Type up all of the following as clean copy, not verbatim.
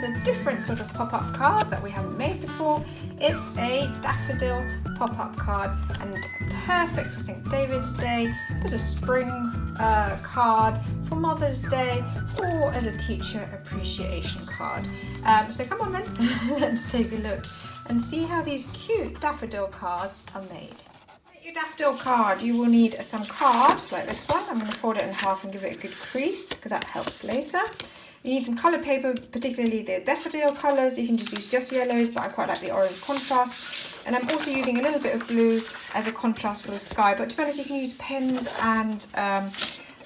is a different sort of pop-up card that we haven't made before. It's a Daffodil Pop Up card and perfect for St. David's Day, as a spring card, for Mother's Day, or as a teacher appreciation card. So come on then, let's take a look and see how these cute daffodil cards are made. Your daffodil card, you will need some card like this one. I'm going to fold it in half and give it a good crease because that helps later. You need some coloured paper, particularly the daffodil colours. You can just use just yellows, but I quite like the orange contrast. And I'm also using a little bit of blue as a contrast for the sky. But to be honest, you can use pens and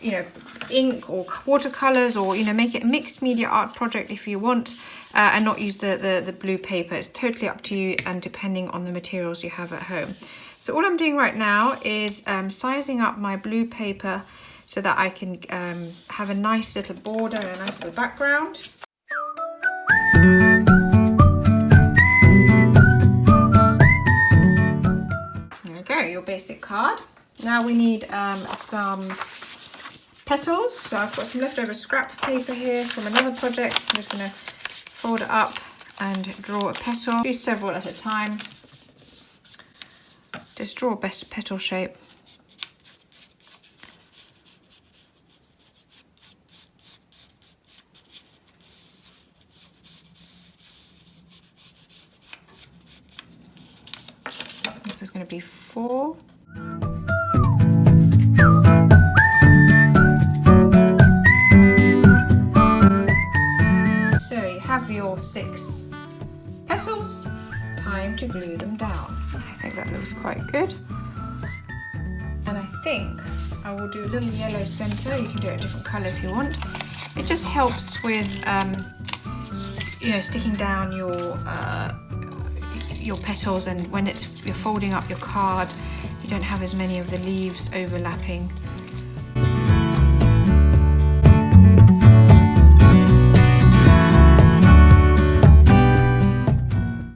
you know, ink or watercolours, or make it a mixed media art project if you want, and not use the blue paper. It's totally up to you and depending on the materials you have at home. So all I'm doing right now is sizing up my blue paper so that I can have a nice little border and a nice little background. There we go, your basic card. Now we need some petals. So I've got some leftover scrap paper here from another project. I'm just going to fold it up and draw a petal. Do several at a time. Just draw a best petal shape. This is going to be 4. So you have your 6 petals. Time to glue them down. I think that looks quite good. And I think I will do a little yellow centre. You can do it a different colour if you want. It just helps with sticking down your petals, and when you're folding up your card, you don't have as many of the leaves overlapping.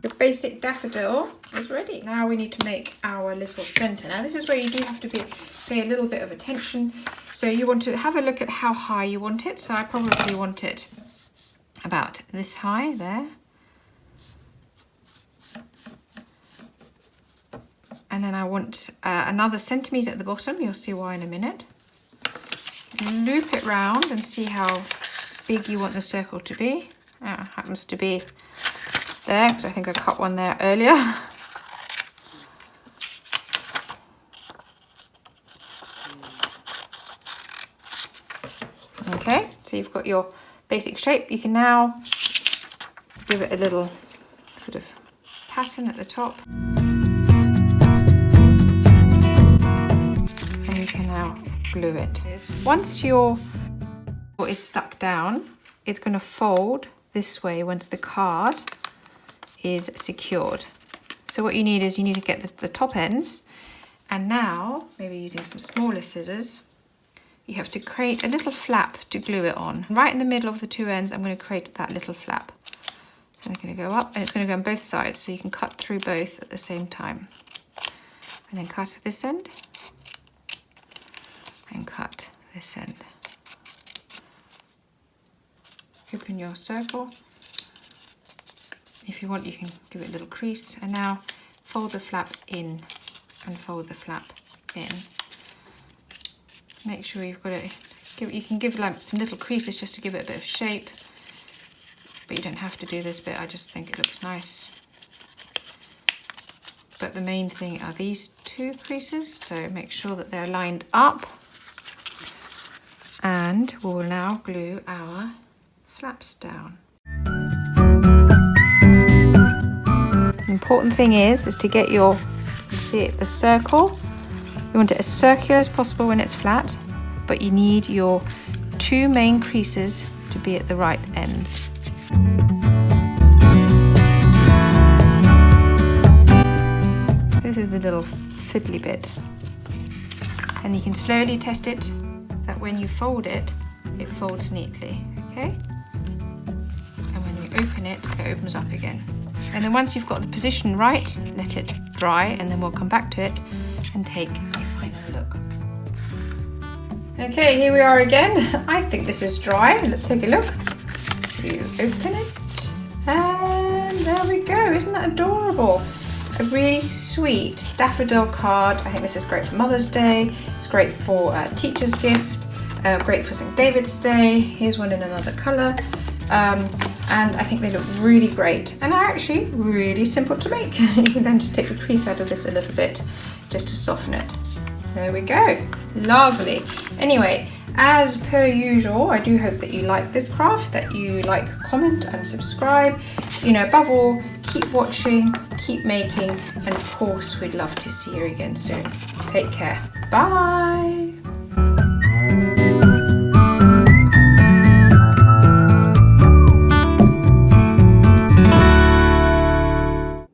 The basic daffodil is ready. Now we need to make our little centre. Now this is where you do have to pay a little bit of attention. So you want to have a look at how high you want it. So I probably want it about this high there. And then I want another centimetre at the bottom. You'll see why in a minute. Loop it round and see how big you want the circle to be. It happens to be there because I think I cut one there earlier. Okay, so you've got your basic shape. You can now give it a little sort of pattern at the top. And you can now glue it. Once your is stuck down, it's going to fold this way once the card is secured. So what you need is to get the top ends, and now maybe using some smaller scissors, you have to create a little flap to glue it on. Right in the middle of the 2 ends, I'm going to create that little flap. So I'm going to go up, and it's going to go on both sides, so you can cut through both at the same time. And then cut this end, and cut this end. Open your circle. If you want, you can give it a little crease, and now fold the flap in and fold the flap in. Make sure you've got it. You can give like some little creases just to give it a bit of shape, but you don't have to do this bit. I just think it looks nice. But the main thing are these 2 creases, so make sure that they're lined up. And we'll now glue our flaps down. The important thing is to get the circle. You want it as circular as possible when it's flat, but you need your 2 main creases to be at the right ends. This is a little fiddly bit, and you can slowly test it that when you fold it, it folds neatly, okay? And when you open it, it opens up again. And then once you've got the position right, let it dry, and then we'll come back to it and take a final look. Okay, here we are again. I think this is dry. Let's take a look. You open it. There we go, isn't that adorable? A really sweet daffodil card. I think this is great for Mother's Day. It's great for a teacher's gift, great for St. David's Day. Here's one in another colour. And I think they look really great and are actually really simple to make. You can then just take the crease out of this a little bit just to soften it. There we go, lovely. Anyway, as per usual, I do hope that you like this craft, that you like, comment and subscribe. You know, above all, keep watching, keep making, and of course we'd love to see you again soon. Take care, bye.